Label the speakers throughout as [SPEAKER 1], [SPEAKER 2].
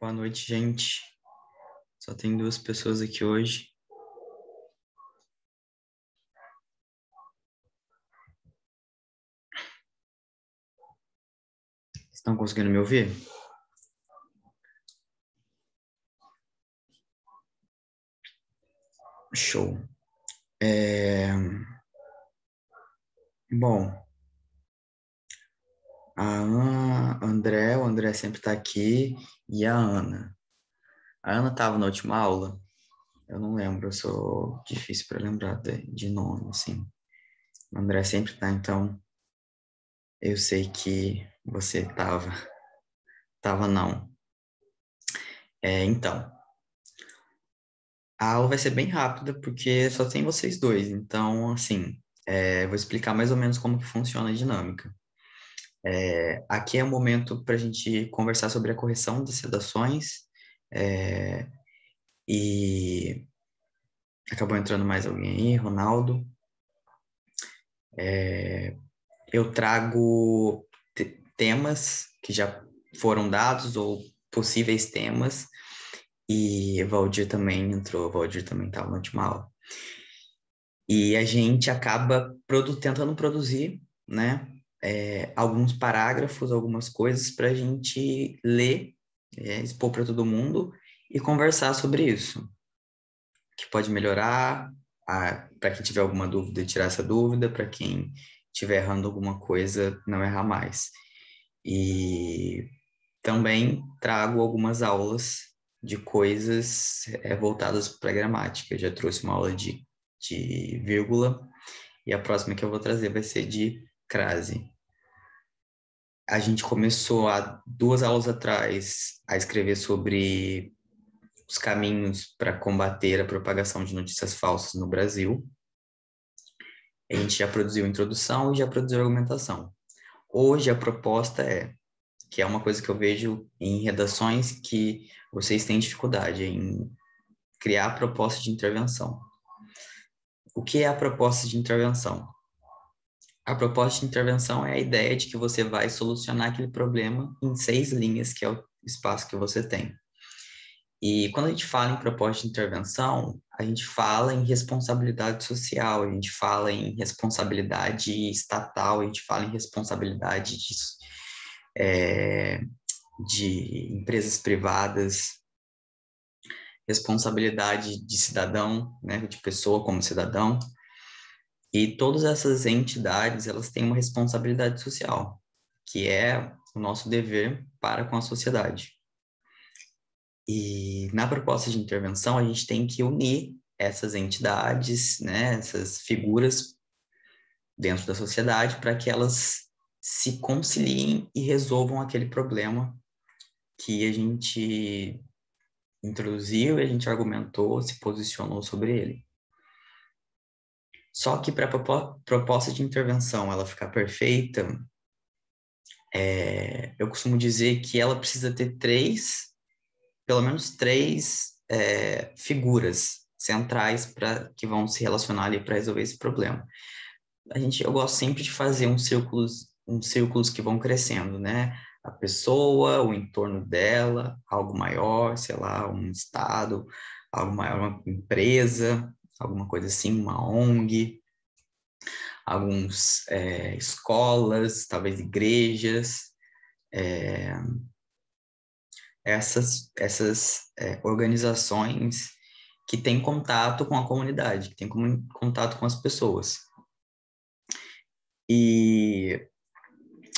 [SPEAKER 1] Boa noite, gente. Só tem duas pessoas aqui hoje. Estão conseguindo me ouvir? Show. Bom, o André sempre tá aqui, e a Ana. A Ana tava na última aula? Eu não lembro, eu sou difícil para lembrar de nome, assim. O André sempre tá, então eu sei que você tava. Tava não. Então, a aula vai ser bem rápida, porque só tem vocês dois. Então, assim, vou explicar mais ou menos como que funciona a dinâmica. Aqui é o momento para a gente conversar sobre a correção das redações, é, e acabou entrando mais alguém aí, Ronaldo. Eu trago temas que já foram dados ou possíveis temas, e Valdir também entrou, Valdir também estava na última aula. E a gente acaba tentando produzir, né, alguns parágrafos, algumas coisas para a gente ler, expor para todo mundo e conversar sobre isso, que pode melhorar, para quem tiver alguma dúvida, tirar essa dúvida, para quem estiver errando alguma coisa, não errar mais. E também trago algumas aulas de coisas voltadas para a gramática. Eu já trouxe uma aula de vírgula, e a próxima que eu vou trazer vai ser de crase. A gente começou há 2 aulas atrás a escrever sobre os caminhos para combater a propagação de notícias falsas no Brasil. A gente já produziu introdução e já produziu argumentação. Hoje a proposta que é uma coisa que eu vejo em redações que vocês têm dificuldade em criar proposta de intervenção. O que é a proposta de intervenção? A proposta de intervenção é a ideia de que você vai solucionar aquele problema em 6 linhas, que é o espaço que você tem. E quando a gente fala em proposta de intervenção, a gente fala em responsabilidade social, a gente fala em responsabilidade estatal, a gente fala em responsabilidade de empresas privadas, responsabilidade de cidadão, né, de pessoa como cidadão. E todas essas entidades, elas têm uma responsabilidade social, que é o nosso dever para com a sociedade. E na proposta de intervenção, a gente tem que unir essas entidades, né, essas figuras dentro da sociedade, para que elas se conciliem e resolvam aquele problema que a gente introduziu e a gente argumentou, se posicionou sobre ele. Só que para a proposta de intervenção ela ficar perfeita, eu costumo dizer que ela precisa ter pelo menos três figuras centrais que vão se relacionar ali para resolver esse problema. Eu gosto sempre de fazer uns círculos que vão crescendo, né? A pessoa, o entorno dela, algo maior, sei lá, um estado, algo maior, uma empresa, alguma coisa assim, uma ONG, alguns escolas, talvez igrejas, essas organizações que têm contato com a comunidade, que têm contato com as pessoas. E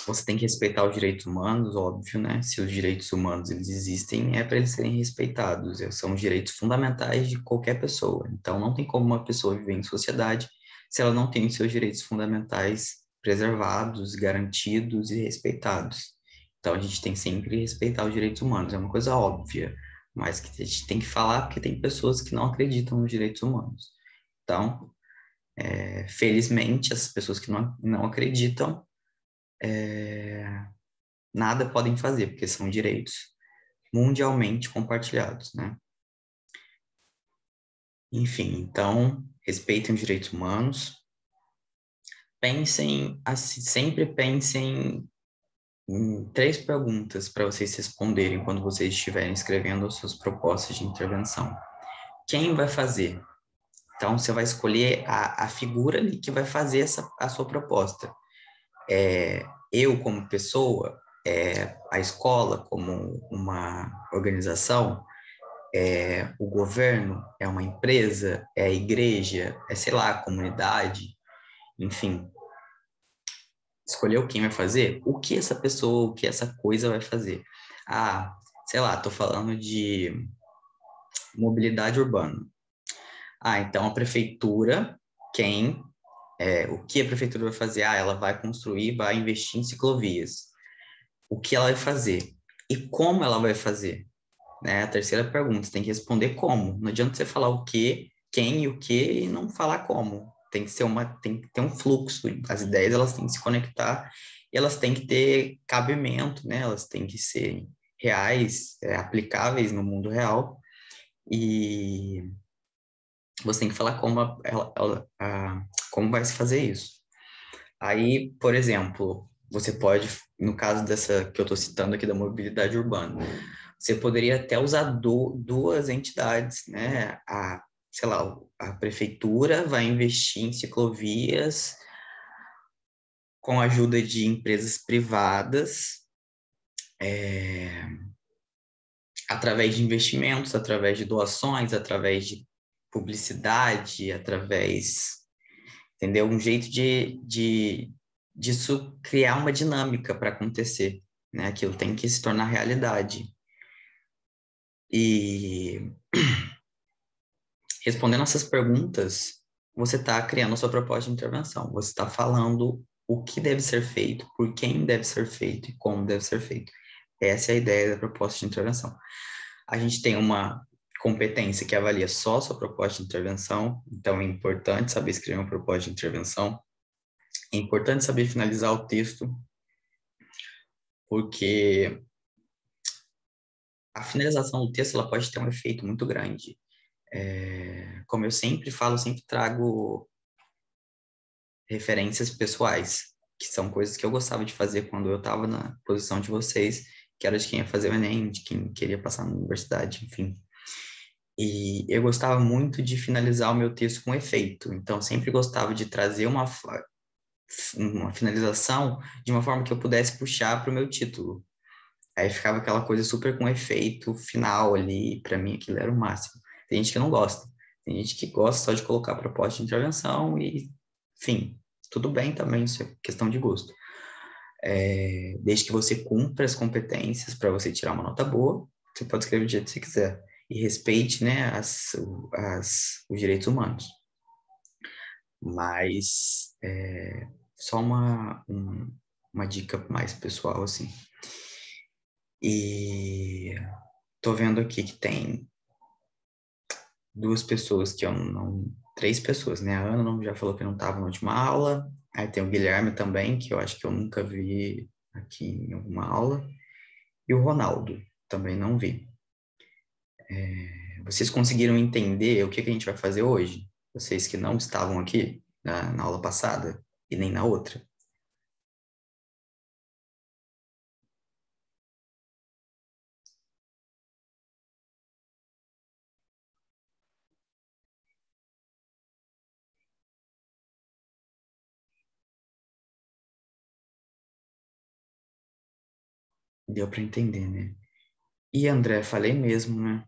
[SPEAKER 1] você tem que respeitar os direitos humanos, óbvio, né? Se os direitos humanos eles existem, é para eles serem respeitados. São os direitos fundamentais de qualquer pessoa. Então, não tem como uma pessoa viver em sociedade se ela não tem os seus direitos fundamentais preservados, garantidos e respeitados. Então, a gente tem sempre que respeitar os direitos humanos. É uma coisa óbvia, mas que a gente tem que falar porque tem pessoas que não acreditam nos direitos humanos. Então, felizmente, as pessoas que não acreditam nada podem fazer, porque são direitos mundialmente compartilhados, né? Enfim, então, respeitem os direitos humanos, sempre pensem três perguntas para vocês responderem quando vocês estiverem escrevendo as suas propostas de intervenção. Quem vai fazer? Então, você vai escolher a figura ali que vai fazer a sua proposta. Eu, como pessoa, a escola, como uma organização, o governo, é uma empresa, é a igreja, sei lá, a comunidade, enfim. Escolheu quem vai fazer, o que essa pessoa, o que essa coisa vai fazer. Ah, sei lá, tô falando de mobilidade urbana. Ah, então a prefeitura, o que a prefeitura vai fazer? Ah, ela vai construir, vai investir em ciclovias. O que ela vai fazer? E como ela vai fazer? Né? A terceira pergunta, você tem que responder como. Não adianta você falar o que, quem e o que e não falar como. Tem que ter um fluxo. As ideias, elas têm que se conectar e elas têm que ter cabimento, né? Elas têm que ser reais, aplicáveis no mundo real. E você tem que falar como vai se fazer isso. Aí, por exemplo, você pode, no caso dessa que eu estou citando aqui da mobilidade urbana, você poderia até usar duas entidades, né? Sei lá, a prefeitura vai investir em ciclovias com a ajuda de empresas privadas, é, através de investimentos, através de doações, através de publicidade, entendeu? Um jeito disso criar uma dinâmica para acontecer, né? Aquilo tem que se tornar realidade. E respondendo essas perguntas, você está criando a sua proposta de intervenção. Você está falando o que deve ser feito, por quem deve ser feito e como deve ser feito. Essa é a ideia da proposta de intervenção. A gente tem uma competência que avalia só a sua proposta de intervenção, então é importante saber escrever uma proposta de intervenção. É importante saber finalizar o texto, porque a finalização do texto ela pode ter um efeito muito grande. Como eu sempre falo, eu sempre trago referências pessoais, que são coisas que eu gostava de fazer quando eu estava na posição de vocês, que era de quem ia fazer o Enem, de quem queria passar na universidade, enfim. E eu gostava muito de finalizar o meu texto com efeito, então sempre gostava de trazer uma finalização de uma forma que eu pudesse puxar para o meu título. Aí ficava aquela coisa super com efeito final ali, para mim aquilo era o máximo. Tem gente que não gosta, tem gente que gosta só de colocar proposta de intervenção e, enfim, tudo bem também, isso é questão de gosto. Desde que você cumpra as competências para você tirar uma nota boa, você pode escrever do jeito que você quiser. E respeite, né, os direitos humanos. Mas, só uma dica mais pessoal, assim. E tô vendo aqui que tem duas pessoas que eu não. Três pessoas, né? A Ana já falou que não estava na última aula. Aí tem o Guilherme também, que eu acho que eu nunca vi aqui em alguma aula. E o Ronaldo, também não vi. Vocês conseguiram entender o que que a gente vai fazer hoje? Vocês que não estavam aqui na aula passada e nem na outra? Deu para entender, né? E André, falei mesmo, né?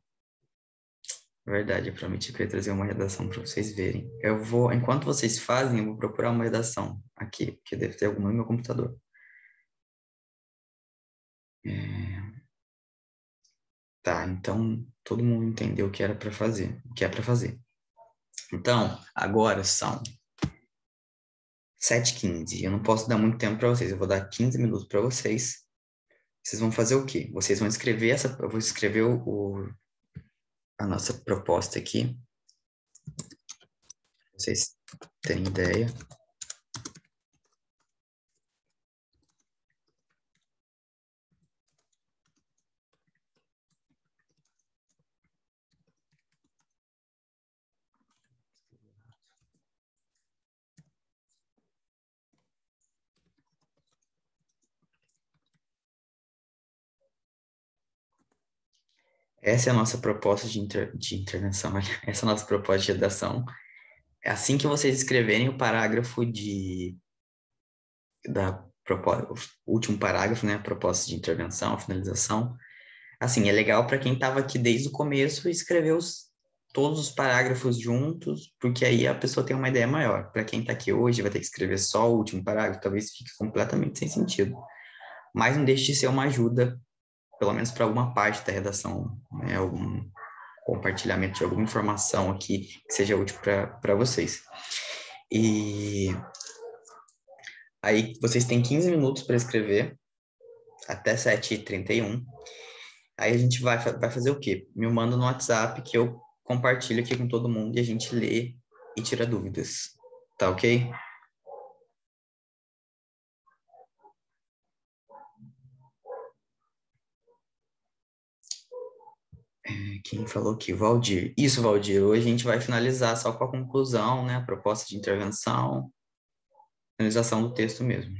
[SPEAKER 1] Verdade, eu prometi que eu ia trazer uma redação para vocês verem. Eu vou, enquanto vocês fazem, eu vou procurar uma redação aqui, porque deve ter alguma no meu computador. É, tá, então todo mundo entendeu o que era para fazer, o que é para fazer. Então, agora são 7h15. Eu não posso dar muito tempo para vocês, eu vou dar 15 minutos para vocês. Vocês vão fazer o quê? Vocês vão escrever eu vou escrever a nossa proposta aqui, pra vocês terem ideia. Essa é a nossa proposta de intervenção, olha. Essa é a nossa proposta de redação. É assim que vocês escreverem o parágrafo da proposta, o último parágrafo, né? Proposta de intervenção, a finalização. Assim, é legal para quem estava aqui desde o começo e escreveu todos os parágrafos juntos, porque aí a pessoa tem uma ideia maior. Para quem está aqui hoje, vai ter que escrever só o último parágrafo, talvez fique completamente sem sentido. Mas não deixe de ser uma ajuda, pelo menos para alguma parte da redação, né? Algum compartilhamento de alguma informação aqui que seja útil para vocês. E aí vocês têm 15 minutos para escrever, até 7h31. Aí a gente vai fazer o quê? Me manda no WhatsApp que eu compartilho aqui com todo mundo e a gente lê e tira dúvidas. Tá ok? Quem falou aqui? Valdir. Isso, Valdir. Hoje a gente vai finalizar só com a conclusão, né? A proposta de intervenção, finalização do texto mesmo.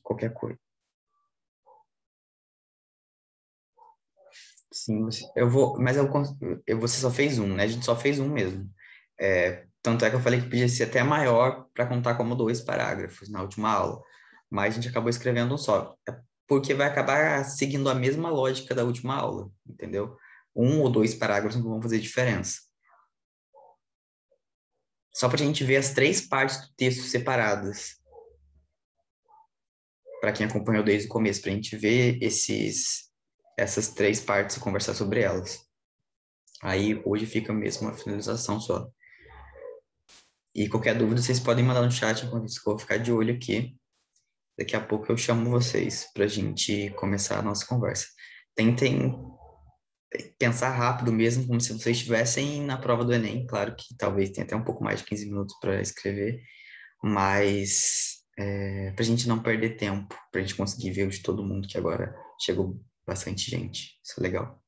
[SPEAKER 1] Qualquer coisa. Sim, eu vou, mas você só fez um, né? A gente só fez um mesmo. Tanto é que eu falei que podia ser até maior para contar como dois parágrafos na última aula, mas a gente acabou escrevendo um só, porque vai acabar seguindo a mesma lógica da última aula, entendeu? Um ou dois parágrafos não vão fazer diferença. Só para a gente ver as três partes do texto separadas, para quem acompanhou desde o começo, para a gente ver essas três partes e conversar sobre elas. Aí hoje fica mesmo uma finalização só. E qualquer dúvida vocês podem mandar no chat enquanto isso que eu vou ficar de olho aqui. Daqui a pouco eu chamo vocês para a gente começar a nossa conversa. Tentem pensar rápido mesmo, como se vocês estivessem na prova do Enem. Claro que talvez tenha até um pouco mais de 15 minutos para escrever, mas para a gente não perder tempo, para a gente conseguir ver o de todo mundo, que agora chegou bastante gente. Isso é legal.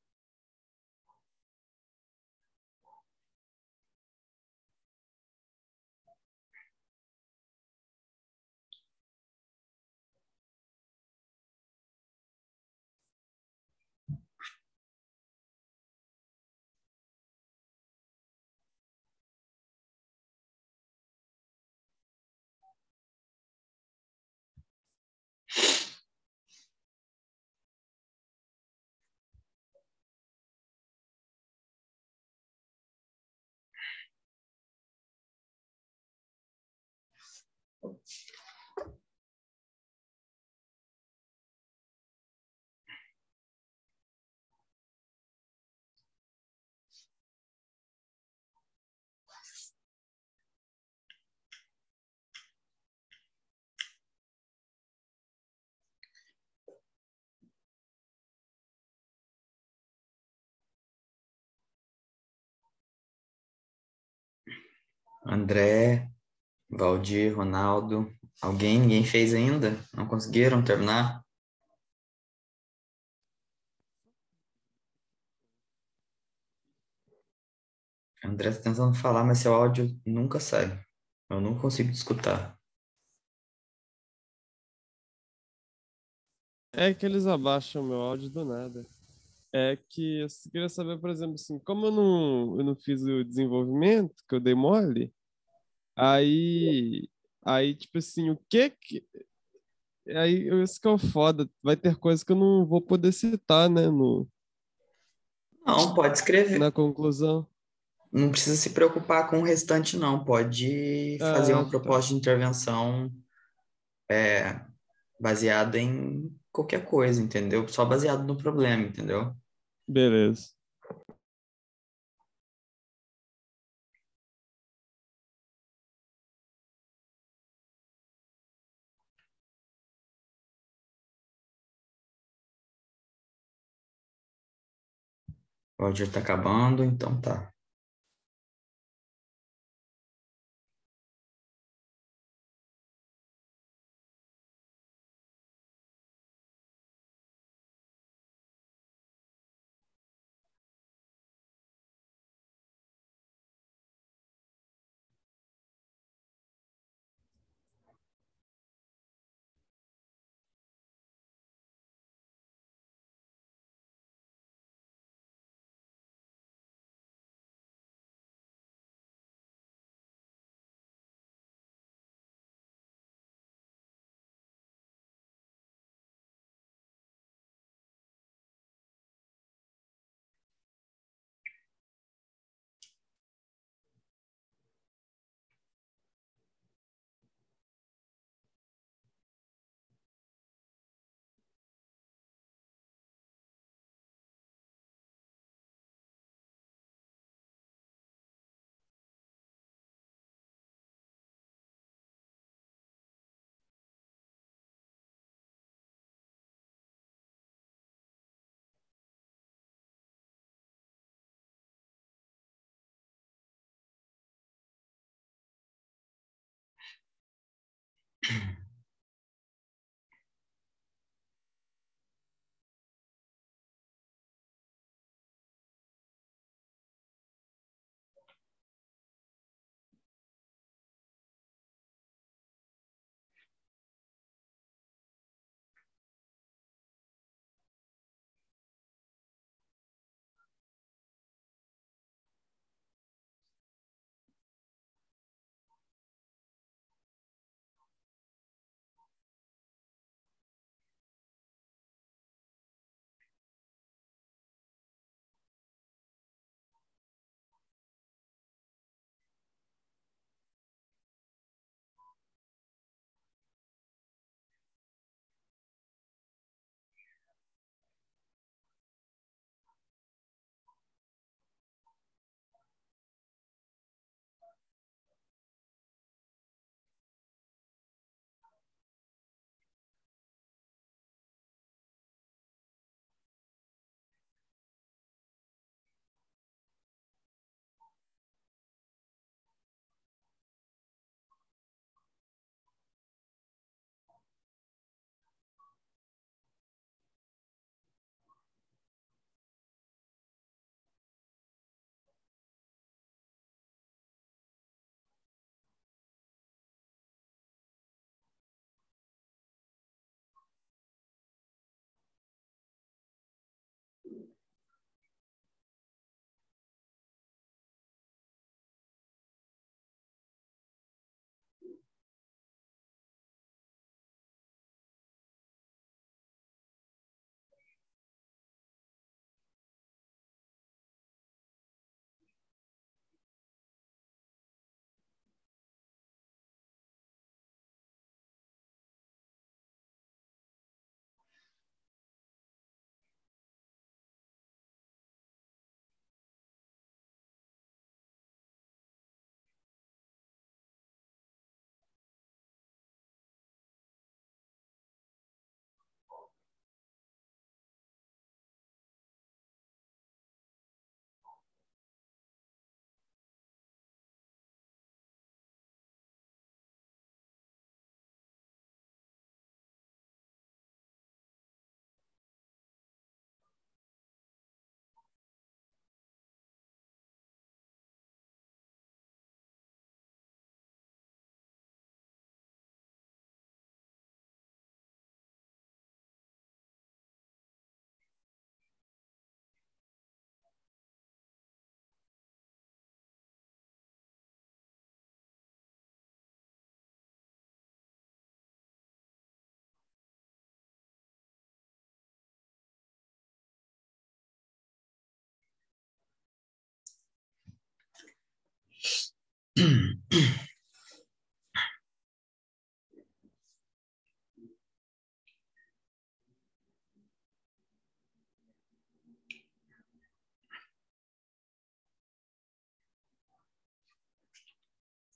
[SPEAKER 1] André, Valdir, Ronaldo, ninguém fez ainda? Não conseguiram terminar? André tá tentando falar, mas seu áudio nunca sai. Eu não consigo te escutar.
[SPEAKER 2] É que eles abaixam meu áudio do nada. É que eu queria saber, por exemplo, assim, como eu não fiz o desenvolvimento, que eu dei mole, aí, aí tipo assim, o que que. Aí, isso que é o foda. Vai ter coisa que eu não vou poder citar, né, no,
[SPEAKER 1] Não, pode escrever.
[SPEAKER 2] na conclusão.
[SPEAKER 1] Não precisa se preocupar com o restante, não. Pode fazer
[SPEAKER 2] Ah,
[SPEAKER 1] uma
[SPEAKER 2] tá.
[SPEAKER 1] proposta de intervenção baseada em qualquer coisa, entendeu? Só baseado no problema, entendeu?
[SPEAKER 2] Beleza.
[SPEAKER 1] O áudio tá acabando, então tá.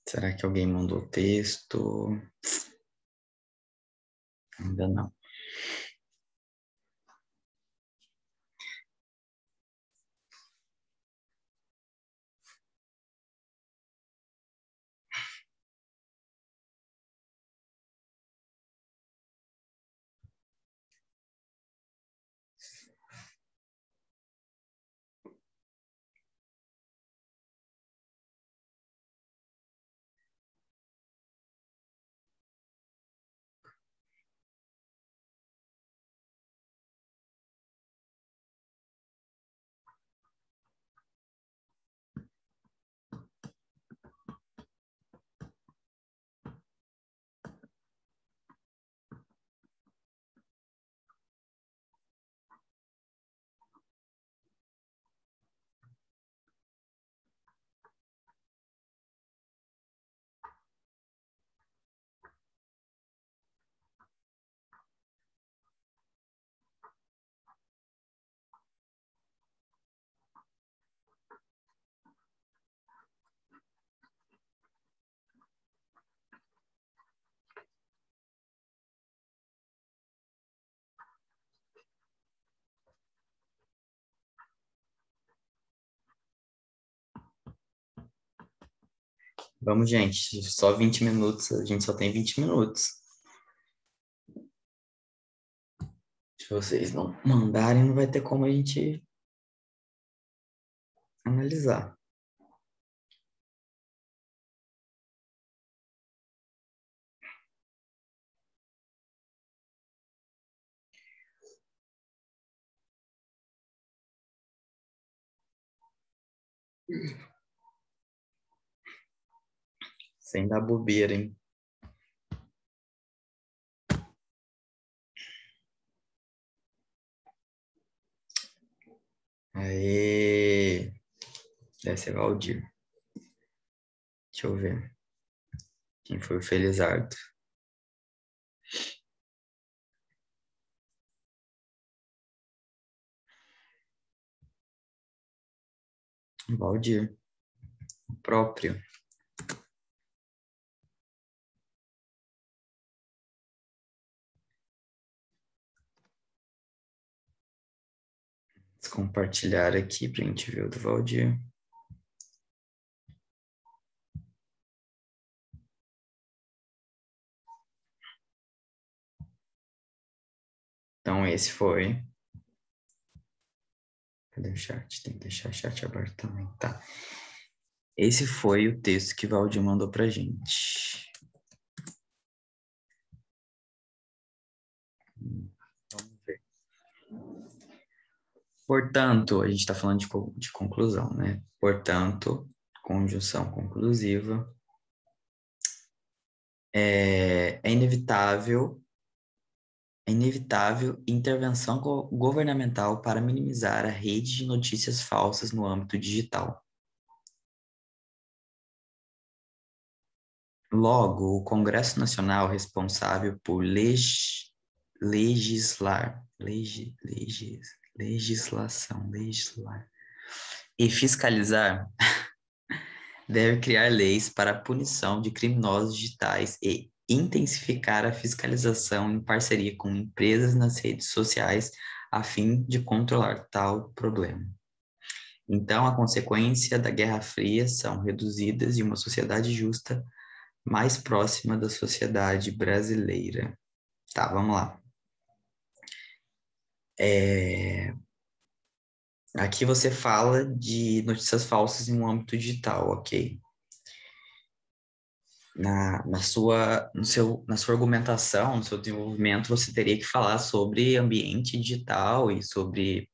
[SPEAKER 1] Será que alguém mandou texto? Ainda não. Vamos, gente. Só 20 minutos. A gente só tem 20 minutos. Se vocês não mandarem, não vai ter como a gente analisar. Sem dar bobeira, hein? Aê! Deve ser Valdir. Deixa eu ver. Quem foi o Felizardo? Valdir. O próprio. Vou compartilhar aqui pra gente ver o do Valdir. Então, esse foi. Cadê o chat? Tem que deixar o chat aberto também, tá? Esse foi o texto que Valdir mandou pra gente. Vamos ver. Portanto, a gente está falando de conclusão, né? Portanto, conjunção conclusiva. É inevitável intervenção governamental para minimizar a rede de notícias falsas no âmbito digital. Logo, o Congresso Nacional responsável por legislar e fiscalizar deve criar leis para a punição de criminosos digitais e intensificar a fiscalização em parceria com empresas nas redes sociais a fim de controlar tal problema. Então, a consequência da Guerra Fria são reduzidas e uma sociedade justa mais próxima da sociedade brasileira. Tá, vamos lá. Aqui você fala de notícias falsas em um âmbito digital, ok? Na sua argumentação, no seu desenvolvimento, você teria que falar sobre ambiente digital e sobre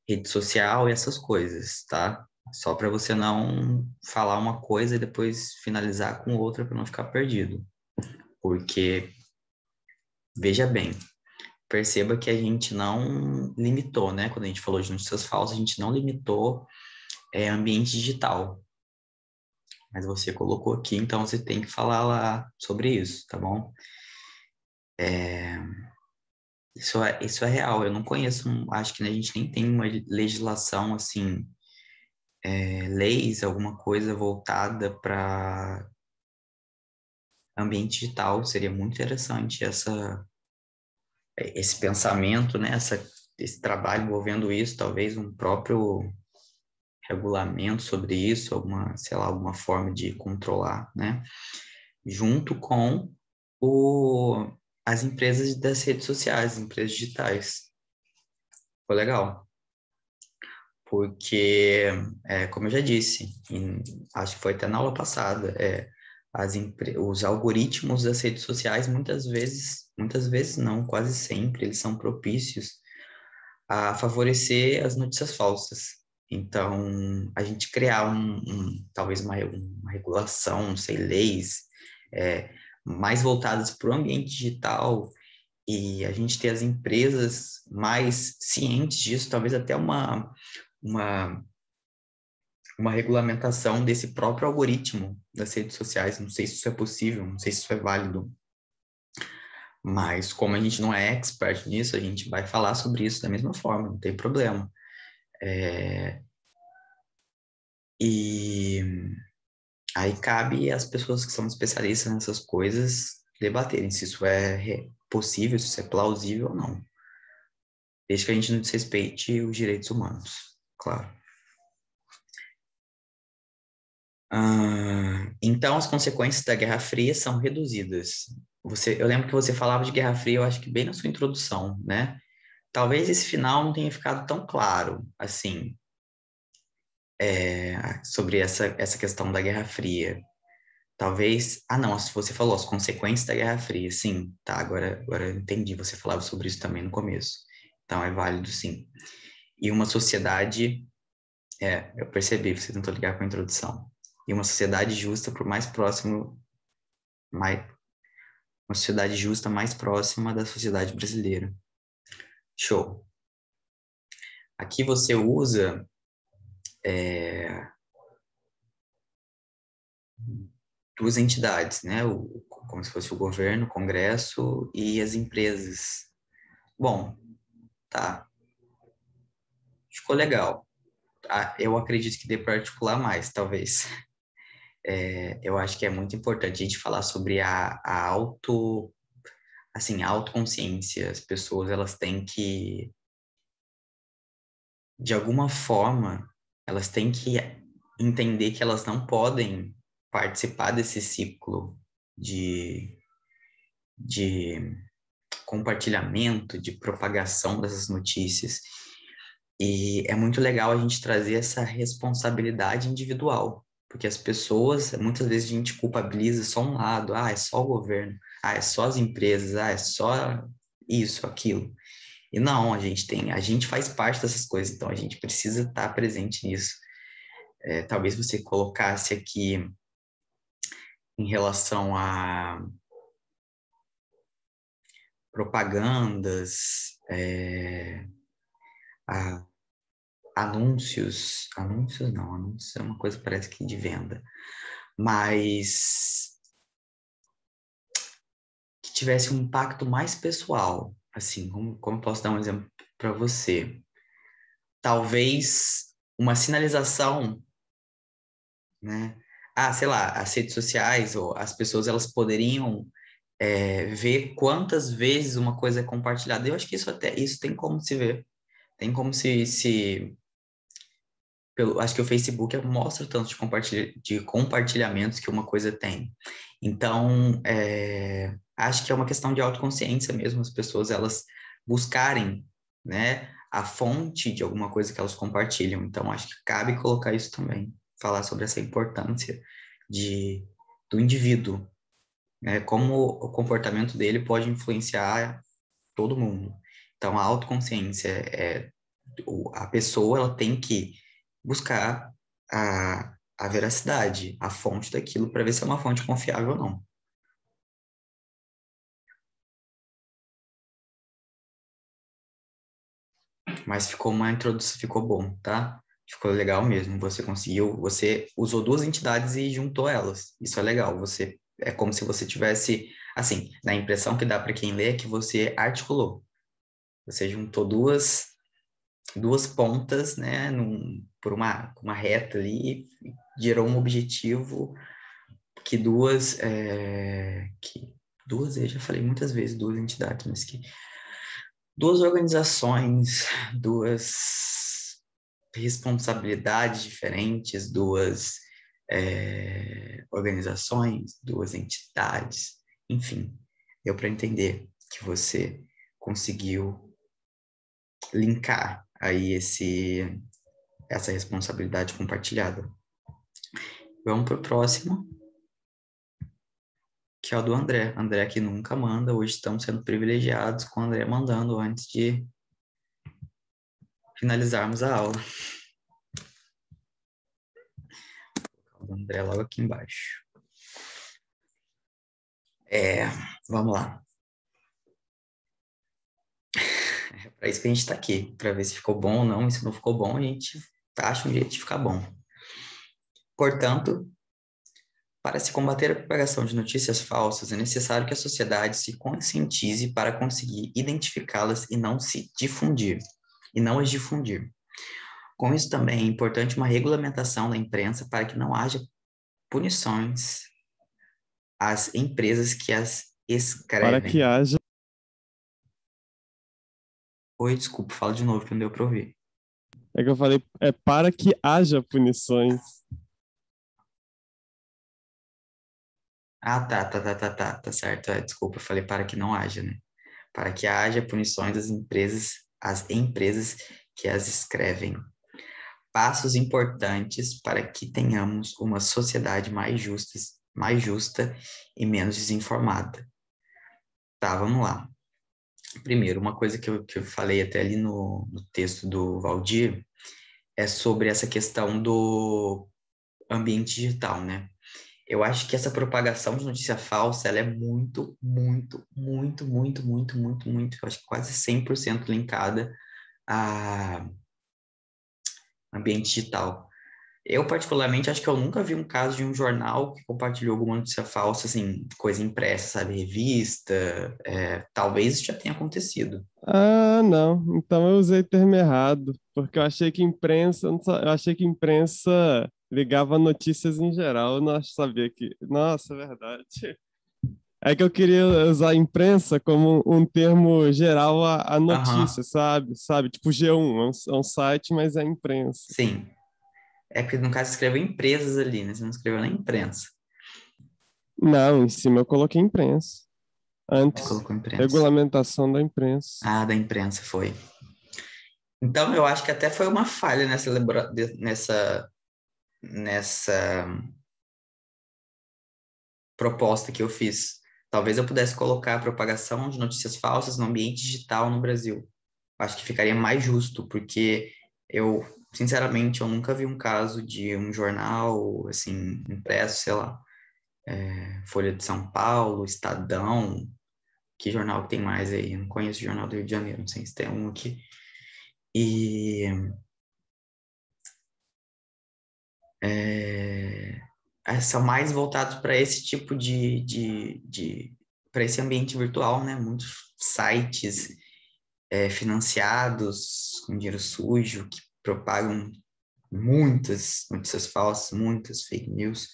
[SPEAKER 1] rede social e essas coisas, tá? Só para você não falar uma coisa e depois finalizar com outra para não ficar perdido. Porque, veja bem, perceba que a gente não limitou, né? Quando a gente falou de notícias falsas, a gente não limitou ambiente digital. Mas você colocou aqui, então você tem que falar lá sobre isso, tá bom? Isso é real. Eu não conheço, acho que a gente nem tem uma legislação assim, leis, alguma coisa voltada para ambiente digital. Seria muito interessante esse pensamento, né? Esse trabalho envolvendo isso, talvez um próprio regulamento sobre isso, sei lá, alguma forma de controlar, né? Junto com as empresas das redes sociais, empresas digitais. Foi legal. Porque, como eu já disse, acho que foi até na aula passada, os algoritmos das redes sociais, muitas vezes não, quase sempre, eles são propícios a favorecer as notícias falsas. Então, a gente criar talvez uma regulação, não sei, leis mais voltadas para o ambiente digital e a gente ter as empresas mais cientes disso, talvez até uma, uma regulamentação desse próprio algoritmo das redes sociais. Não sei se isso é possível, não sei se isso é válido, mas como a gente não é expert nisso, a gente vai falar sobre isso da mesma forma, não tem problema. E aí cabe às pessoas que são especialistas nessas coisas debaterem se isso é possível, se isso é plausível ou não. Desde que a gente não desrespeite os direitos humanos, claro. Então, as consequências da Guerra Fria são reduzidas. Eu lembro que você falava de Guerra Fria, eu acho que bem na sua introdução, né? talvez esse final não tenha ficado tão claro, assim, sobre essa questão da Guerra Fria. Talvez. Ah, não, você falou as consequências da Guerra Fria. Sim, tá, agora eu entendi. Você falava sobre isso também no começo. Então é válido, sim. E uma sociedade. Eu percebi, você tentou ligar com a introdução. E uma sociedade justa por mais próximo. Mais, uma sociedade justa mais próxima da sociedade brasileira. Show. Aqui você usa. é, Duas entidades, né? Como se fosse o governo, o Congresso e as empresas. Bom, tá. Ficou legal. Eu acredito que dê para articular mais, talvez. Eu acho que é muito importante a gente falar sobre a autoconsciência. As pessoas, elas têm que, de alguma forma, elas têm que entender que elas não podem participar desse ciclo de, de compartilhamento, de propagação dessas notícias. E é muito legal a gente trazer essa responsabilidade individual, porque as pessoas, muitas vezes a gente culpabiliza só um lado, é só o governo, é só as empresas, é só isso, aquilo. E não, a gente faz parte dessas coisas, então a gente precisa estar presente nisso. Talvez você colocasse aqui em relação a propagandas, a anúncios não, anúncios é uma coisa parece que de venda, mas que tivesse um impacto mais pessoal, assim, como eu posso dar um exemplo para você? Talvez uma sinalização, né? Sei lá, as redes sociais ou as pessoas elas poderiam ver quantas vezes uma coisa é compartilhada. Eu acho que isso tem como se ver, tem como se acho que o Facebook mostra o tanto de compartilhamentos que uma coisa tem. Então, acho que é uma questão de autoconsciência mesmo, as pessoas elas buscarem, né, a fonte de alguma coisa que elas compartilham. Então, acho que cabe colocar isso também, falar sobre essa importância do indivíduo, né, como o comportamento dele pode influenciar todo mundo. Então, a autoconsciência a pessoa ela tem que buscar a veracidade, a fonte daquilo para ver se é uma fonte confiável ou não. Mas ficou uma introdução, ficou bom, tá? Ficou legal mesmo. Você usou duas entidades e juntou elas. Isso é legal. É como se você tivesse, assim, na impressão que dá para quem lê é que você articulou. Você juntou duas pontas, né, por uma reta ali, e gerou um objetivo que eu já falei muitas vezes duas entidades, mas que duas organizações, duas responsabilidades diferentes, duas organizações, duas entidades, enfim, deu para entender que você conseguiu linkar aí essa responsabilidade compartilhada. Vamos para o próximo, que é o do André. André que nunca manda, hoje estamos sendo privilegiados com o André mandando antes de finalizarmos a aula. O André logo aqui embaixo. Vamos lá. É para isso que a gente está aqui, para ver se ficou bom ou não, e se não ficou bom, a gente acha um jeito de ficar bom. Portanto, para se combater a propagação de notícias falsas, é necessário que a sociedade se conscientize para conseguir identificá-las e não as difundir. Com isso também é importante uma regulamentação da imprensa para que não haja punições às empresas que as
[SPEAKER 2] Para que
[SPEAKER 1] escrevem.
[SPEAKER 2] haja.
[SPEAKER 1] Oi, desculpa, fala de novo que não deu para ouvir.
[SPEAKER 2] É que eu falei, é para que haja punições.
[SPEAKER 1] Tá certo. Desculpa, eu falei para que não haja, né? Para que haja punições das empresas as empresas que as escrevem. Passos importantes para que tenhamos uma sociedade mais justa e menos desinformada. Tá, vamos lá. Primeiro, uma coisa que eu falei até ali no texto do Valdir é sobre essa questão do ambiente digital, né? Eu acho que essa propagação de notícia falsa, ela é muito, muito, muito, muito, muito, muito, muito, eu acho que quase 100% linkada a ambiente digital. Eu, particularmente, acho que eu nunca vi um caso de um jornal que compartilhou alguma notícia falsa, assim, coisa impressa, sabe, revista, talvez isso já tenha acontecido.
[SPEAKER 2] Ah, não. Então eu usei termo errado, porque eu achei que imprensa, eu achei que imprensa ligava a notícias em geral. Eu não sabia que. Nossa, é verdade. É que eu queria usar imprensa como um termo geral a
[SPEAKER 1] Aham,
[SPEAKER 2] notícia, sabe? Sabe? Tipo G1, é um site, mas é imprensa.
[SPEAKER 1] sim. É que, no caso, escreveu empresas ali, né? Você não escreveu nem imprensa.
[SPEAKER 2] Não, em cima eu coloquei imprensa.
[SPEAKER 1] Você
[SPEAKER 2] Antes,
[SPEAKER 1] colocou imprensa.
[SPEAKER 2] regulamentação da imprensa.
[SPEAKER 1] Ah, da imprensa foi. Então, eu acho que até foi uma falha nessa proposta que eu fiz. Talvez eu pudesse colocar a propagação de notícias falsas no ambiente digital no Brasil. Acho que ficaria mais justo, porque eu, sinceramente, eu nunca vi um caso de um jornal, assim, impresso, sei lá, Folha de São Paulo, Estadão, que jornal que tem mais aí? Eu não conheço o jornal do Rio de Janeiro, não sei se tem um aqui. E são mais voltados para esse tipo para esse ambiente virtual, né? Muitos sites financiados com dinheiro sujo que propagam muitas notícias falsas, muitas fake news.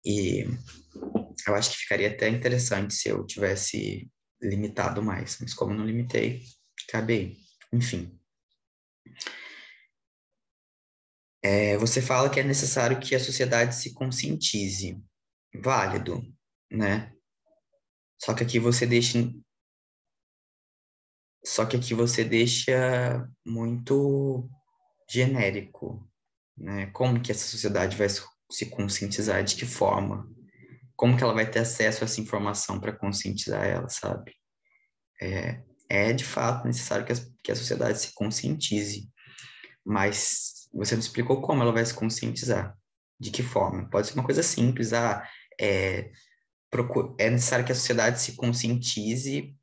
[SPEAKER 1] E eu acho que ficaria até interessante se eu tivesse limitado mais, mas como eu não limitei, acabei. Enfim, você fala que é necessário que a sociedade se conscientize. Válido, né? Só que aqui você deixa, só que aqui você deixa muito genérico, né? Como que essa sociedade vai se conscientizar? De que forma? Como que ela vai ter acesso a essa informação para conscientizar ela, sabe? É de fato necessário que a sociedade se conscientize, mas você não explicou como ela vai se conscientizar. De que forma? Pode ser uma coisa simples, é, é necessário que a sociedade se conscientize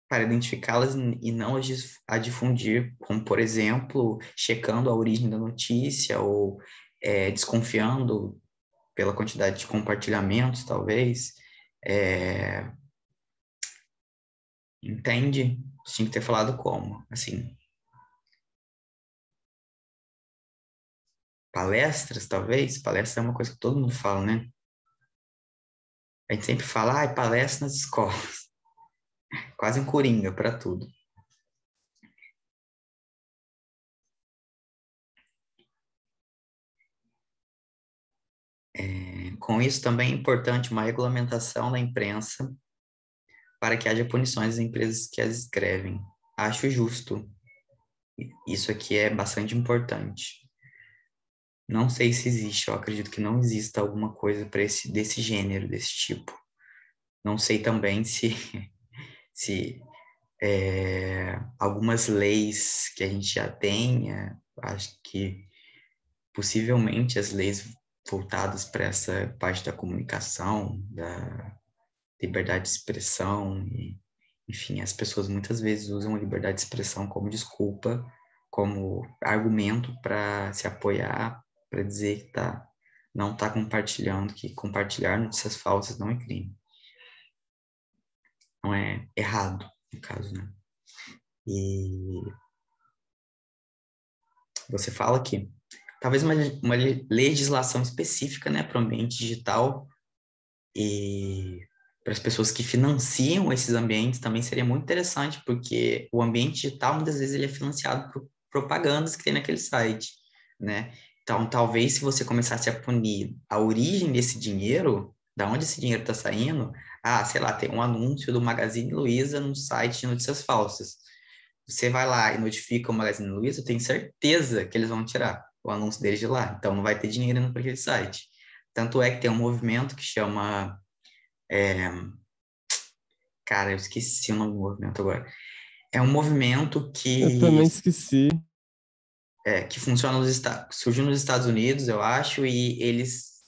[SPEAKER 1] para identificá-las e não a difundir, como, por exemplo, checando a origem da notícia ou desconfiando pela quantidade de compartilhamentos, talvez. É, entende? Você tinha que ter falado como, assim, palestras, talvez? Palestra é uma coisa que todo mundo fala, né? A gente sempre fala, palestra nas escolas. Quase um coringa para tudo. Com isso, também é importante uma regulamentação da imprensa para que haja punições às empresas que as escrevem. Acho justo. Isso aqui é bastante importante. Não sei se existe, eu acredito que não exista alguma coisa para desse gênero, desse tipo. Não sei também se algumas leis que a gente já tem, acho que possivelmente as leis voltadas para essa parte da comunicação, da liberdade de expressão, e, enfim, as pessoas muitas vezes usam a liberdade de expressão como desculpa, como argumento para se apoiar, para dizer que não está compartilhando, que compartilhar notícias falsas não é crime, não é errado, no caso, né? E você fala que talvez uma legislação específica, né, para o ambiente digital e para as pessoas que financiam esses ambientes também seria muito interessante, porque o ambiente digital muitas vezes ele é financiado por propagandas que tem naquele site, né? Então, talvez se você começasse a punir a origem desse dinheiro, da onde esse dinheiro está saindo, sei lá, tem um anúncio do Magazine Luiza no site de notícias falsas. você vai lá e notifica o Magazine Luiza, eu tenho certeza que eles vão tirar o anúncio deles de lá. Então, não vai ter dinheiro indo para aquele site. Tanto é que tem um movimento que chama... Cara, eu esqueci o nome do movimento agora. É um movimento
[SPEAKER 2] Eu também esqueci.
[SPEAKER 1] que funciona surgiu nos Estados Unidos, eu acho, e eles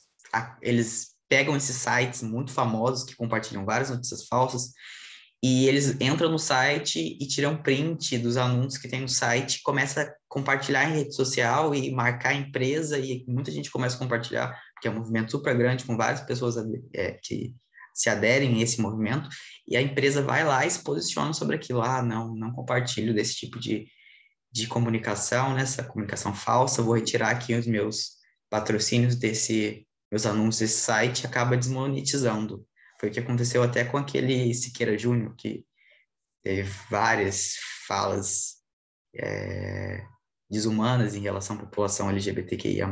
[SPEAKER 1] pegam esses sites muito famosos que compartilham várias notícias falsas e eles entram no site e tiram print dos anúncios que tem no site, começa a compartilhar em rede social e marcar a empresa e muita gente começa a compartilhar, porque é um movimento super grande com várias pessoas que se aderem a esse movimento e a empresa vai lá e se posiciona sobre aquilo. Ah, não compartilho desse tipo de comunicação, nessa comunicação falsa, vou retirar aqui os meus patrocínios meus anúncios desse site, acaba desmonetizando. Foi o que aconteceu até com aquele Siqueira Júnior, que teve várias falas desumanas em relação à população LGBTQIA+,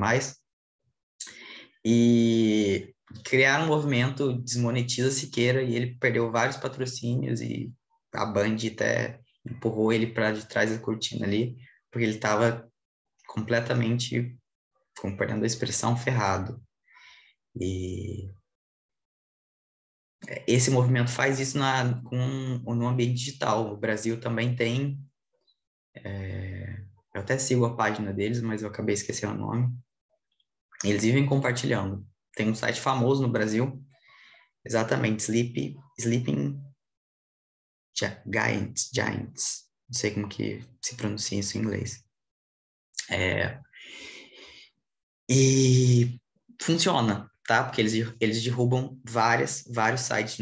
[SPEAKER 1] e criaram um movimento Desmonetiza Siqueira, e ele perdeu vários patrocínios, e a Band até empurrou ele para de trás da cortina ali, porque ele estava completamente, com perdão da expressão, ferrado. E esse movimento faz isso no ambiente digital. O Brasil também tem, eu até sigo a página deles, mas eu acabei esquecendo o nome. Eles vivem compartilhando. Tem um site famoso no Brasil, exatamente, Sleeping Giants. Não sei como que se pronuncia isso em inglês. E funciona, tá? Porque eles derrubam vários sites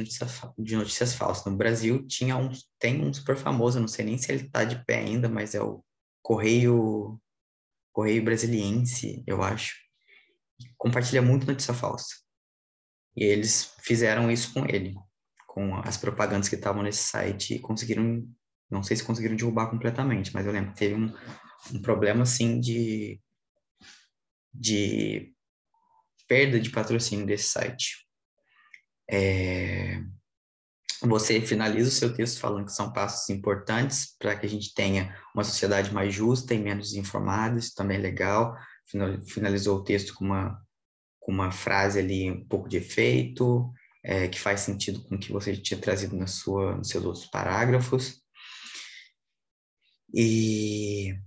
[SPEAKER 1] de notícias falsas. No Brasil tem um super famoso, eu não sei nem se ele tá de pé ainda, mas é o Correio Brasiliense, eu acho. Compartilha muito notícia falsa. E eles fizeram isso com ele, com as propagandas que estavam nesse site e conseguiram, não sei se conseguiram derrubar completamente, mas eu lembro que teve um problema assim de perda de patrocínio desse site. Você finaliza o seu texto falando que são passos importantes para que a gente tenha uma sociedade mais justa e menos desinformada, isso também é legal. Finalizou o texto com uma frase ali, um pouco de efeito, que faz sentido com o que você tinha trazido nos seus outros parágrafos. E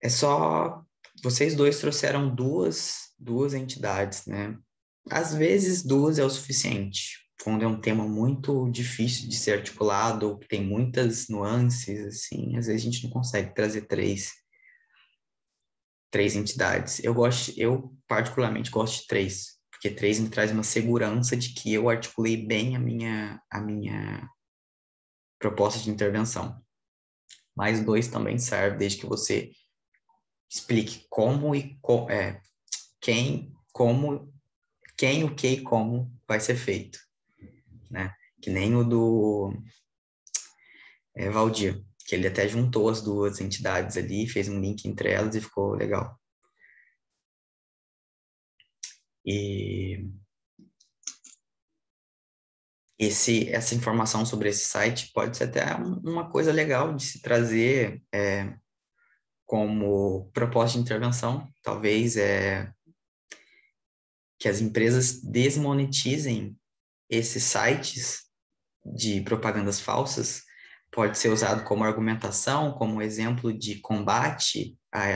[SPEAKER 1] é só... Vocês dois trouxeram duas entidades, né? Às vezes, duas é o suficiente. Quando é um tema muito difícil de ser articulado, ou que tem muitas nuances, assim, às vezes a gente não consegue trazer três entidades. Eu particularmente gosto de três, porque três me traz uma segurança de que eu articulei bem a minha proposta de intervenção. Mais dois também serve, desde que você explique quem, o que e como vai ser feito, né? Que nem o do Valdir, que ele até juntou as duas entidades ali, fez um link entre elas e ficou legal. E essa informação sobre esse site pode ser até uma coisa legal de se trazer como proposta de intervenção, talvez que as empresas desmonetizem esses sites de propagandas falsas, pode ser usado como argumentação, como exemplo de combate a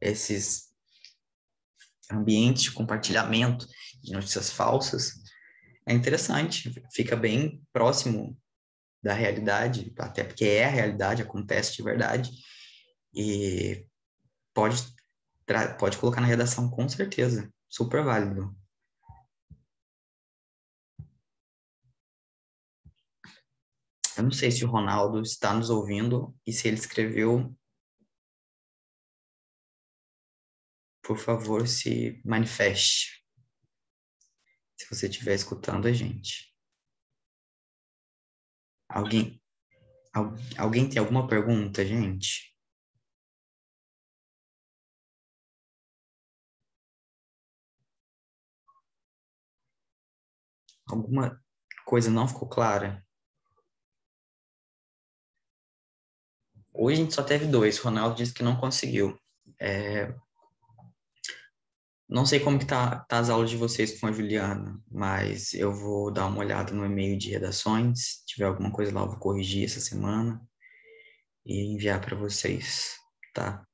[SPEAKER 1] esses ambientes de compartilhamento de notícias falsas. É interessante, fica bem próximo da realidade, até porque é a realidade, acontece de verdade, e pode, pode colocar na redação com certeza, super válido. Eu não sei se o Ronaldo está nos ouvindo e se ele escreveu, por favor, se manifeste, se você estiver escutando a gente. Alguém, alguém tem alguma pergunta, gente? Alguma coisa não ficou clara? Hoje a gente só teve 2. O Ronaldo disse que não conseguiu. Não sei como que tá as aulas de vocês com a Juliana, mas eu vou dar uma olhada no e-mail de redações. Se tiver alguma coisa lá, eu vou corrigir essa semana e enviar para vocês, tá?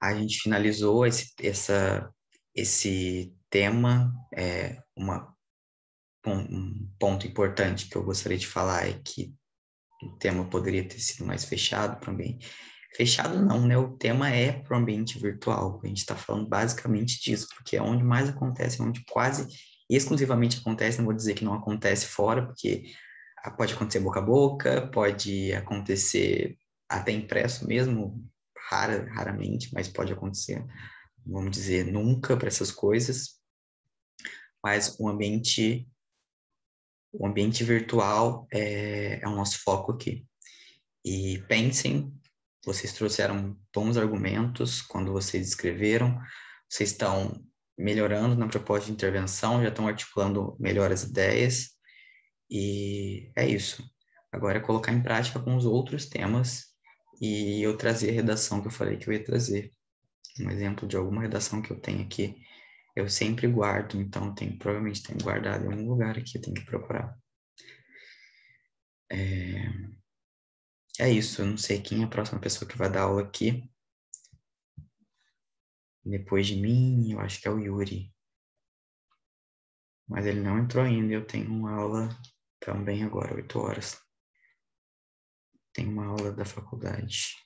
[SPEAKER 1] A gente finalizou esse tema. Um ponto importante que eu gostaria de falar é que o tema poderia ter sido mais fechado para o ambiente. Fechado não, né? O tema é para o ambiente virtual. A gente está falando basicamente disso, porque é onde mais acontece, é onde quase exclusivamente acontece. Não vou dizer que não acontece fora, porque pode acontecer boca a boca, pode acontecer até impresso mesmo, raramente, mas pode acontecer, vamos dizer, nunca para essas coisas. Mas o ambiente virtual é o nosso foco aqui. E pensem, vocês trouxeram bons argumentos quando vocês escreveram, vocês estão melhorando na proposta de intervenção, já estão articulando melhor as ideias, e é isso. Agora é colocar em prática com os outros temas e eu trazer a redação que eu falei que eu ia trazer. Um exemplo de alguma redação que eu tenho aqui, eu sempre guardo, então provavelmente tenho guardado em algum lugar aqui, eu tenho que procurar. É isso, eu não sei quem é a próxima pessoa que vai dar aula aqui. Depois de mim, eu acho que é o Yuri. Mas ele não entrou ainda, eu tenho uma aula também agora, 8 horas. Tenho uma aula da faculdade.